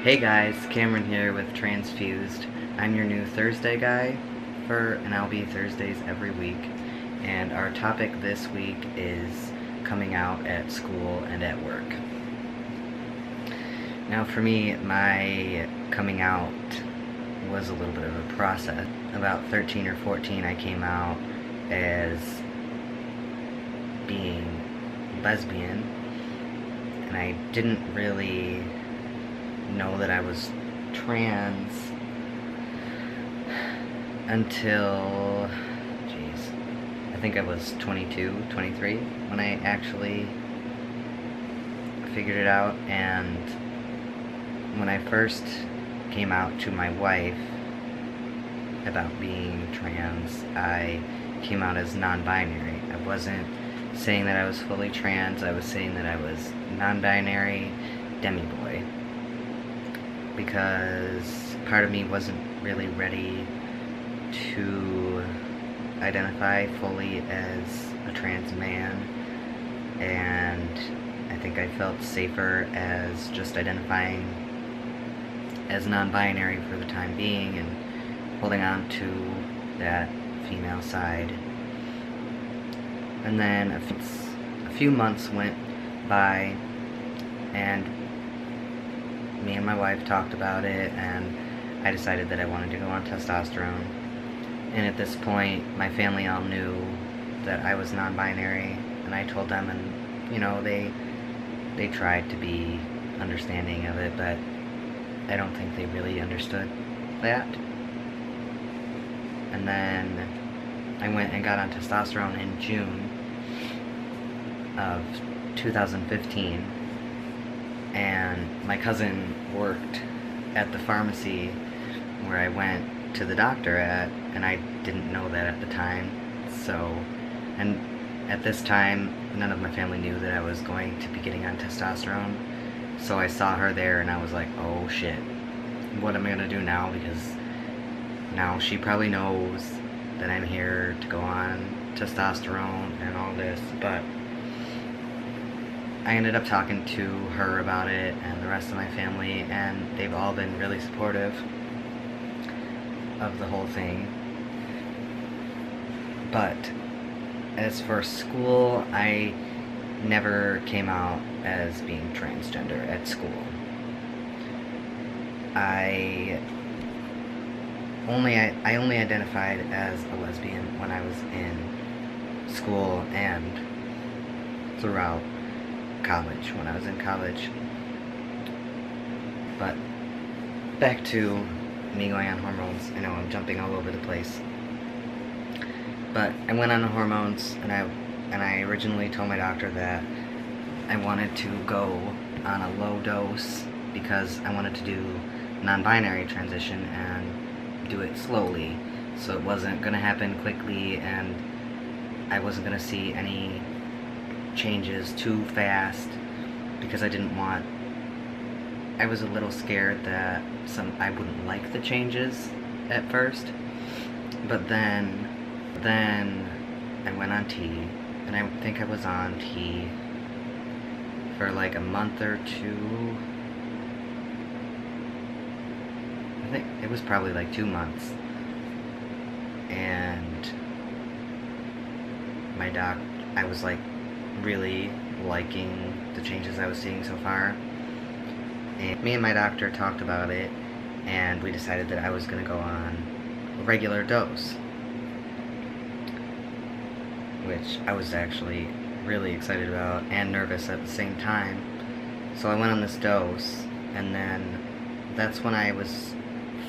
Hey guys, Cameron here with Transfused. I'm your new Thursday guy and I'll be Thursdays every week. And our topic this week is coming out at school and at work. Now for me, my coming out was a little bit of a process. About 13 or 14, I came out as being lesbian, and I didn't really know that I was trans until, I think I was 22, 23 when I actually figured it out. And when I first came out to my wife about being trans, I came out as non-binary. I wasn't saying that I was fully trans, I was saying that I was non-binary demi-boy, because part of me wasn't really ready to identify fully as a trans man, and I think I felt safer as just identifying as non-binary for the time being and holding on to that female side. And then a few months went by, and me and my wife talked about it, and I decided that I wanted to go on testosterone. And at this point, my family all knew that I was non-binary, and I told them, and you know, they tried to be understanding of it, but I don't think they really understood that. And then I went and got on testosterone in June of 2015, and my cousin worked at the pharmacy where I went to the doctor at, and I didn't know that at the time. So, and at this time, none of my family knew that I was going to be getting on testosterone. So I saw her there, and I was like, oh shit, what am I gonna do now? Because now she probably knows that I'm here to go on testosterone and all this. But I ended up talking to her about it and the rest of my family, and they've all been really supportive of the whole thing. But as for school, I never came out as being transgender at school. I only identified as a lesbian when I was in school and throughout college, when I was in college. But back to me going on hormones. I know I'm jumping all over the place, but I went on the hormones, and I originally told my doctor that I wanted to go on a low dose because I wanted to do non-binary transition and do it slowly, so it wasn't going to happen quickly, and I wasn't going to see any changes too fast, because I was a little scared that I wouldn't like the changes at first. But then I went on T, and I think I was on T for like a month or two. I think it was probably like 2 months, and I was like really liking the changes I was seeing so far. And me and my doctor talked about it, and we decided that I was going to go on a regular dose, which I was actually really excited about and nervous at the same time. So I went on this dose, and then that's when I was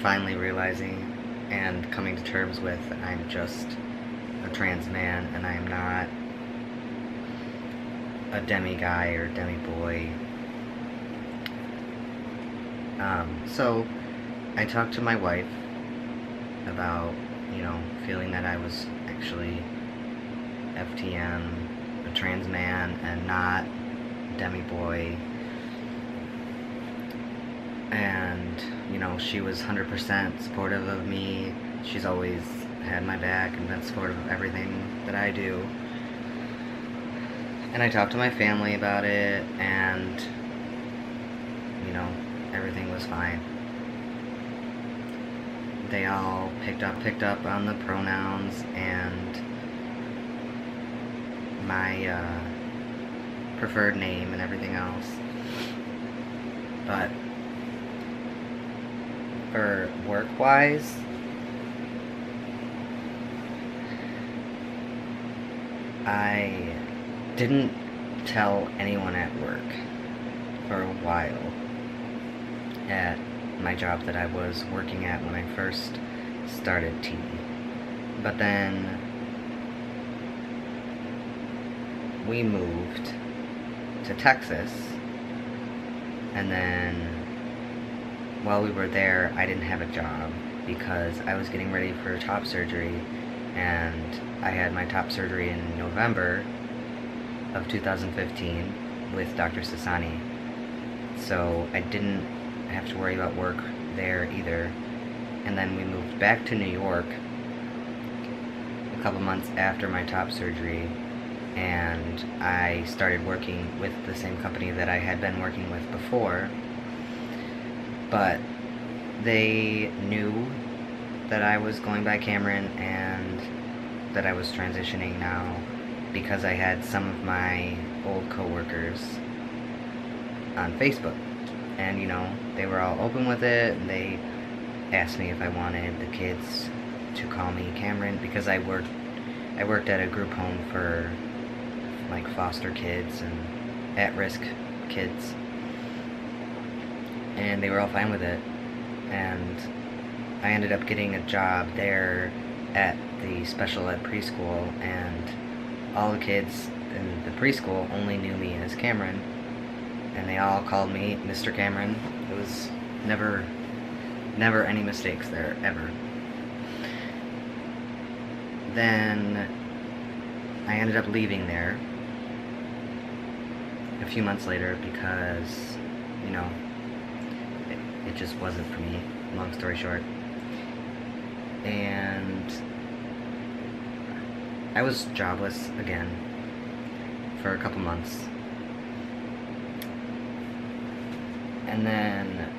finally realizing and coming to terms with that I'm just a trans man, and I'm not a demi guy or demi boy. So I talked to my wife about, feeling that I was actually FTM, a trans man, and not demi boy. And, she was 100% supportive of me. She's always had my back and been supportive of everything that I do. And I talked to my family about it, and, everything was fine. They all picked up on the pronouns and my preferred name and everything else. But for work-wise, I didn't tell anyone at work for a while at my job that I was working at when I first started TV. But then we moved to Texas, and then while we were there, I didn't have a job because I was getting ready for top surgery, and I had my top surgery in November of 2015 with Dr. Sassani. So I didn't have to worry about work there either. And then we moved back to New York a couple months after my top surgery, and I started working with the same company that I had been working with before. But they knew that I was going by Cameron and that I was transitioning now because I had some of my old coworkers on Facebook. And, you know, they were all open with it, and they asked me if I wanted the kids to call me Cameron because I worked at a group home for, like, foster kids and at-risk kids. And they were all fine with it. And I ended up getting a job there at the special ed preschool, and all the kids in the preschool only knew me as Cameron, and they all called me Mr. Cameron. It was never any mistakes there, ever. Then I ended up leaving there a few months later because, you know, it just wasn't for me, long story short. And I was jobless again for a couple months. And then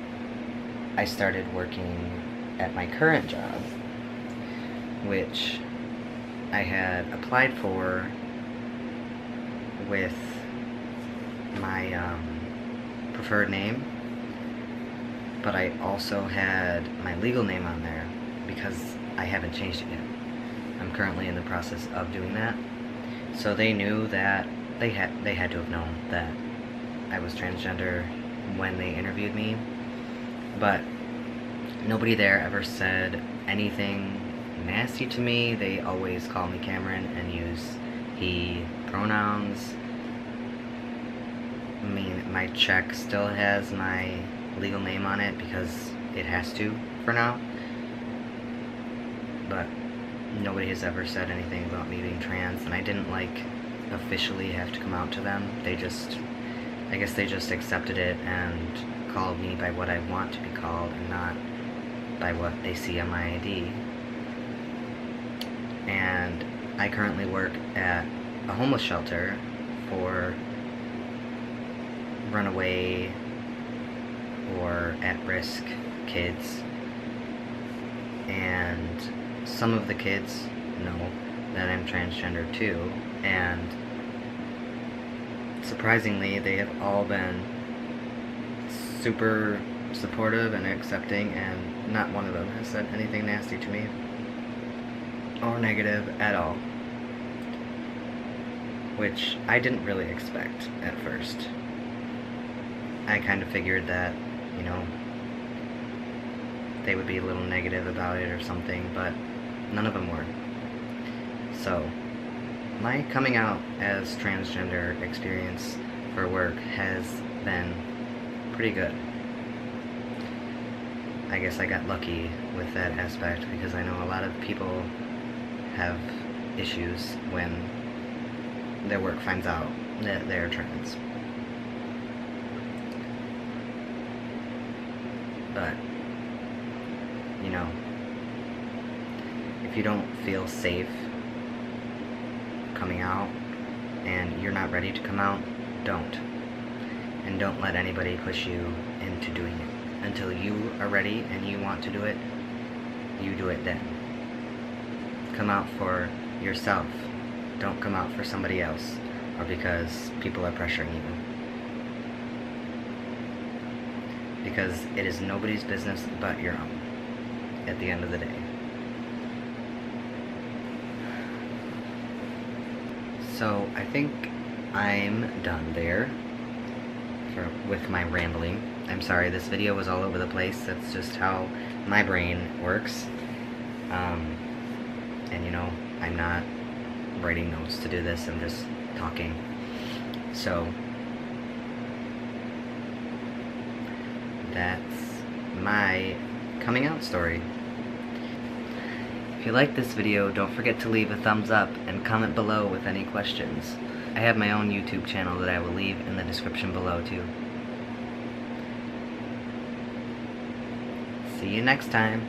I started working at my current job, which I had applied for with my preferred name, but I also had my legal name on there because I haven't changed it yet. I'm currently in the process of doing that. So they knew that they had to have known that I was transgender when they interviewed me, but nobody there ever said anything nasty to me. They always call me Cameron and use he pronouns. I mean, my check still has my legal name on it because it has to for now, but nobody has ever said anything about me being trans, and I didn't, like, officially have to come out to them. I guess they just accepted it and called me by what I want to be called and not by what they see on my ID. And I currently work at a homeless shelter for runaway or at-risk kids, and some of the kids know that I'm transgender too, and surprisingly they have all been super supportive and accepting, and not one of them has said anything nasty to me or negative at all, which I didn't really expect at first. I kind of figured that, you know, they would be a little negative about it or something, but none of them were. So, my coming out as transgender experience for work has been pretty good. I guess I got lucky with that aspect because I know a lot of people have issues when their work finds out that they're trans. But, you know, if you don't feel safe coming out and you're not ready to come out, don't. And don't let anybody push you into doing it. until you are ready and you want to do it, you do it then. Come out for yourself. Don't come out for somebody else or because people are pressuring you. Because it is nobody's business but your own at the end of the day. So I think I'm done there with my rambling. I'm sorry, this video was all over the place. That's just how my brain works. And you know, I'm not writing notes to do this, I'm just talking. So that's my coming out story. If you like this video, don't forget to leave a thumbs up and comment below with any questions. I have my own YouTube channel that I will leave in the description below too. See you next time.